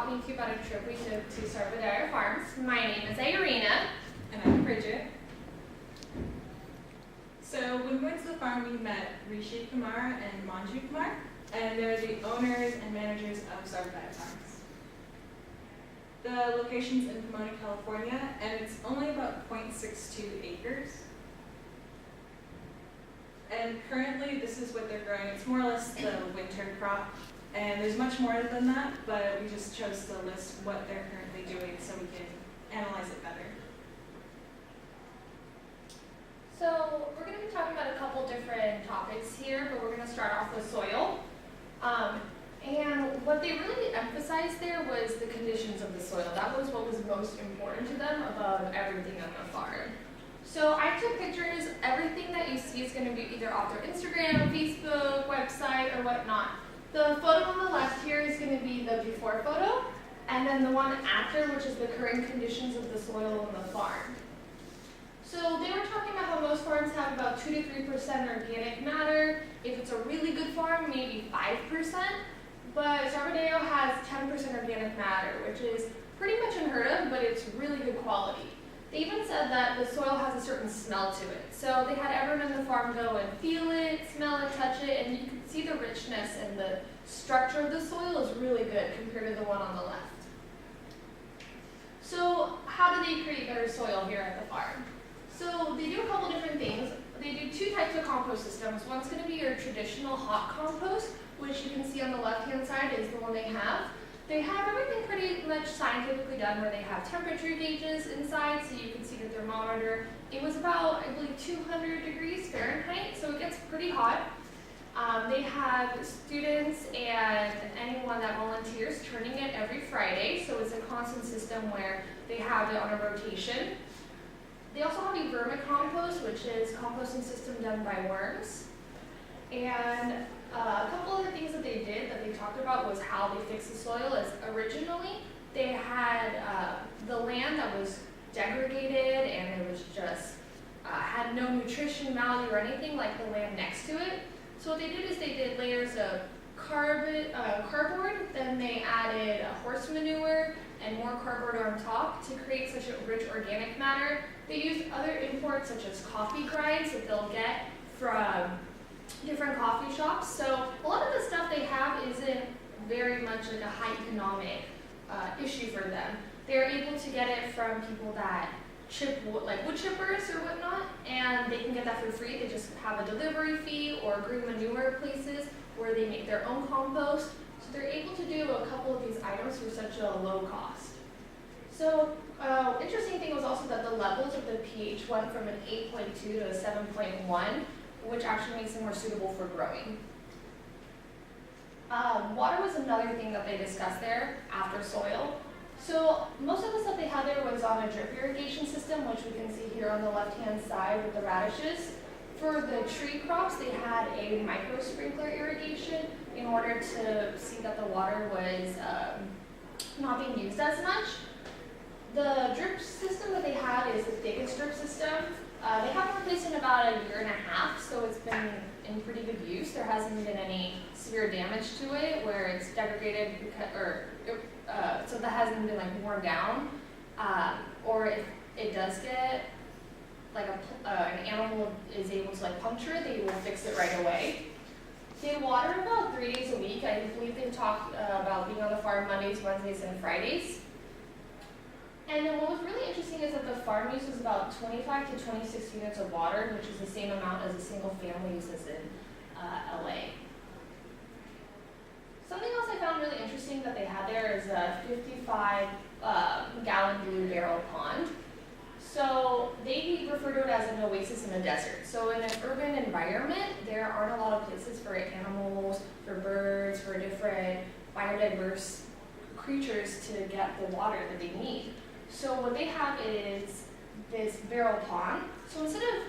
talking to you about a trip we took to Sarvodaya Farms. My name is Irina. And I'm Bridget. So when we went to the farm, we met Rishi Kumar and Manju Kumar, and they're the owners and managers of Sarvodaya Farms. The location's in Pomona, California, and it's only about 0.62 acres. And currently, this is what they're growing. It's more or less the winter crop, and there's much more than that, but we just chose to list what they're currently doing so we can analyze it better. So we're going to be talking about a couple different topics here, but we're going to start off with soil. And what they really emphasized there was the conditions of the soil. That was what was most important to them above everything on the farm. So I took pictures. Everything that you see is going to be either off their Instagram, Facebook, website, or whatnot. The photo on the left here is going to be the before photo, and then the one after, which is the current conditions of the soil on the farm. So they were talking about how most farms have about 2 to 3% organic matter. If it's a really good farm, maybe 5%. But Sarvodaya has 10% organic matter, which is pretty much unheard of, but it's really good quality. They even said that the soil has a certain smell to it. So they had everyone in the farm go and feel it, smell it, touch it, and you can see the richness and the structure of the soil is really good compared to the one on the left. So how do they create better soil here at the farm? So they do a couple different things. They do 2 types of compost systems. One's going to be your traditional hot compost, which you can see on the left-hand side is the one they have. They have everything pretty much scientifically done where they have temperature gauges inside so you can see the thermometer. It was about, I believe, 200 degrees Fahrenheit, so it gets pretty hot. They have students and anyone that volunteers turning it every Friday, so it's a constant system where they have it on a rotation. They also have a vermicompost, which is a composting system done by worms. And a couple other things that they did that they talked about was how they fixed the soil. Is originally they had the land that was degraded and it was just had no nutrition value or anything like the land next to it. So what they did is they did layers of cardboard, then they added horse manure and more cardboard on top to create such a rich organic matter. They used other imports such as coffee grinds that they'll get from different coffee shops. So a lot of the stuff they have isn't very much like a high economic issue for them. They're able to get it from people that chip wood, like wood chippers or whatnot, and they can get that for free. They just have a delivery fee, or green manure places where they make their own compost. So they're able to do a couple of these items for such a low cost. So interesting thing was also that the levels of the pH went from an 8.2 to a 7.1, which actually makes them more suitable for growing. Water was another thing that they discussed there after soil. So most of the stuff they had there was on a drip irrigation system, which we can see here on the left-hand side with the radishes. For the tree crops, they had a micro sprinkler irrigation in order to see that the water was not being used as much. The drip system that they had is the thickest drip system. They haven't replaced it in about a year and a half, so it's been in pretty good use. There hasn't been any severe damage to it where it's degraded so that hasn't been like worn down. Or if it does get like an animal is able to like puncture it, they will fix it right away. They water about 3 days a week. I believe they talked about being on the farm Mondays, Wednesdays, and Fridays. And then what was really interesting is that the farm uses about 25 to 26 units of water, which is the same amount as a single family uses in LA. Something else I found really interesting that they had there is a 55-gallon blue barrel pond. So they refer to it as an oasis in the desert. So in an urban environment, there aren't a lot of places for animals, for birds, for different biodiverse creatures to get the water that they need. So what they have is this barrel pond. So instead of,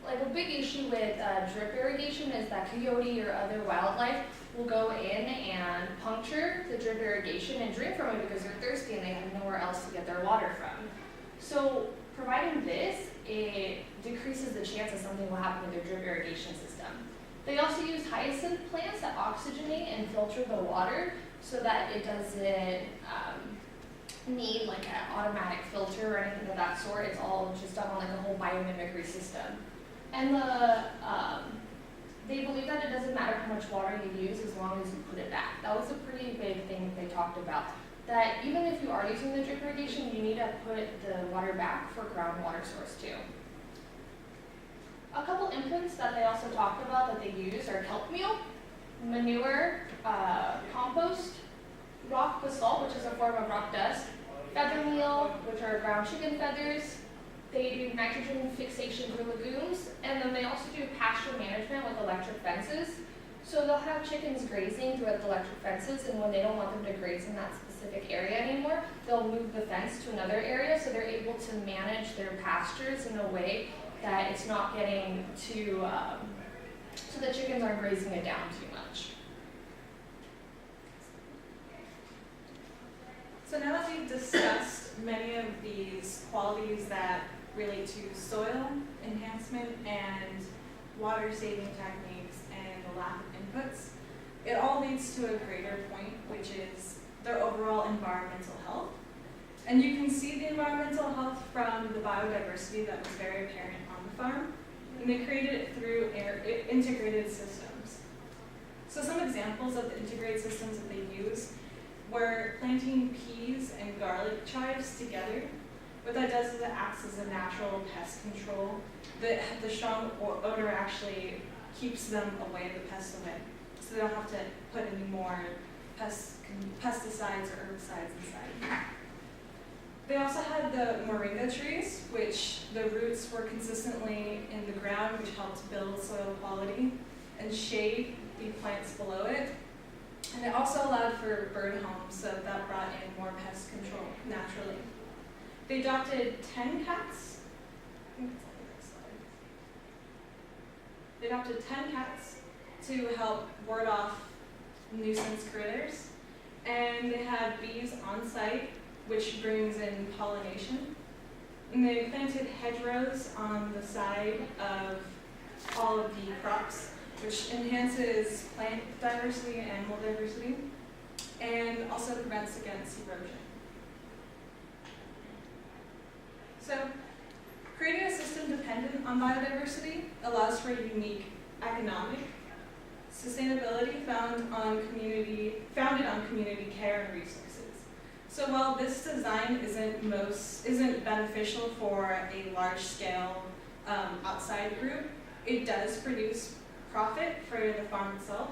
like a big issue with drip irrigation is that coyote or other wildlife will go in and puncture the drip irrigation and drink from it because they're thirsty and they have nowhere else to get their water from. So providing this, it decreases the chance that something will happen with their drip irrigation system. They also use hyacinth plants that oxygenate and filter the water so that it doesn't need like an automatic filter or anything of that sort. It's all just done on like a whole biomimicry system. And they believe that it doesn't matter how much water you use as long as you put it back. That was a pretty big thing they talked about. That even if you are using the drip irrigation, you need to put the water back for groundwater source too. A couple inputs that they also talked about that they use are kelp meal, manure, compost, rock basalt, which is a form of rock dust, feather meal, which are ground chicken feathers. They do nitrogen fixation for lagoons, and then they also do pasture management with electric fences. So they'll have chickens grazing throughout the electric fences, and when they don't want them to graze in that specific area anymore, they'll move the fence to another area so they're able to manage their pastures in a way that it's not getting too, so the chickens aren't grazing it down too much. So now that we've discussed many of these qualities that relate to soil enhancement and water saving techniques and the lack of inputs, it all leads to a greater point, which is their overall environmental health. And you can see the environmental health from the biodiversity that was very apparent on the farm. And they created it through integrated systems. So some examples of the integrated systems that they use were planting peas and garlic chives together. What that does is it acts as a natural pest control. The strong odor actually keeps them away, the pests away. So they don't have to put any more pesticides or herbicides inside. They also had the moringa trees, which the roots were consistently in the ground, which helped build soil quality and shade the plants below it. And it also allowed for bird homes, so that brought in more pest control naturally. They adopted 10 cats. I think it's on the next slide. They adopted 10 cats to help ward off nuisance critters. And they had bees on site, which brings in pollination. And they planted hedgerows on the side of all of the crops, which enhances plant diversity and animal diversity, and also prevents against erosion. So, creating a system dependent on biodiversity allows for unique economic sustainability founded on community care and resources. So while this design isn't beneficial for a large-scale outside group, it does produce profit for the farm itself.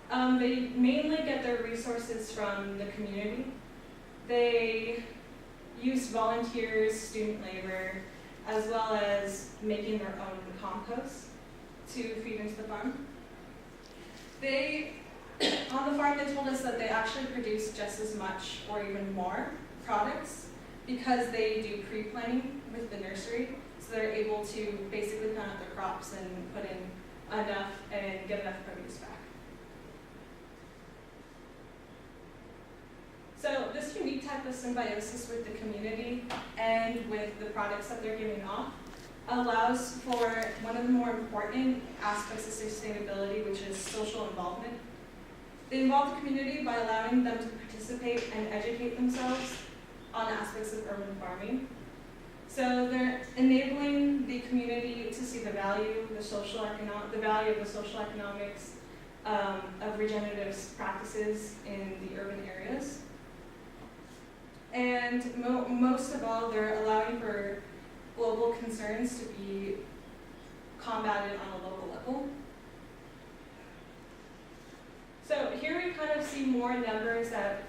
They mainly get their resources from the community. They use volunteers, student labor, as well as making their own compost to feed into the farm. On the farm, they told us that they actually produce just as much or even more products because they do pre-planting with the nursery. So they're able to basically plant out their crops and put in enough and get enough produce back. So this unique type of symbiosis with the community and with the products that they're giving off allows for one of the more important aspects of sustainability, which is social involvement. They involve the community by allowing them to participate and educate themselves on aspects of urban farming. So they're enabling the community to see the value, the value of the social economics of regenerative practices in the urban areas. And most of all, they're allowing for global concerns to be combated on a local level. So here we kind of see more numbers that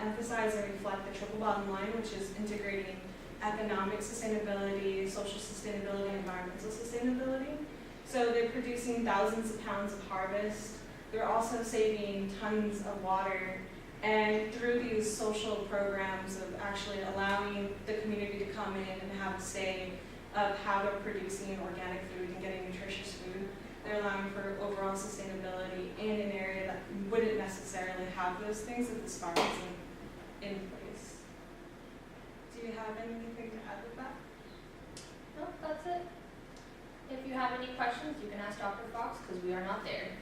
emphasize and reflect the triple bottom line, which is integrating economic sustainability, social sustainability, environmental sustainability. So they're producing thousands of pounds of harvest. They're also saving tons of water. And through these social programs of actually allowing the community to come in and have a say of how they're producing organic food and getting nutritious food, they're allowing for overall sustainability in an area that wouldn't necessarily have those things if this farm isn't in place. Do you have anything to add with that? No, that's it. If you have any questions, you can ask Dr. Fox because we are not there.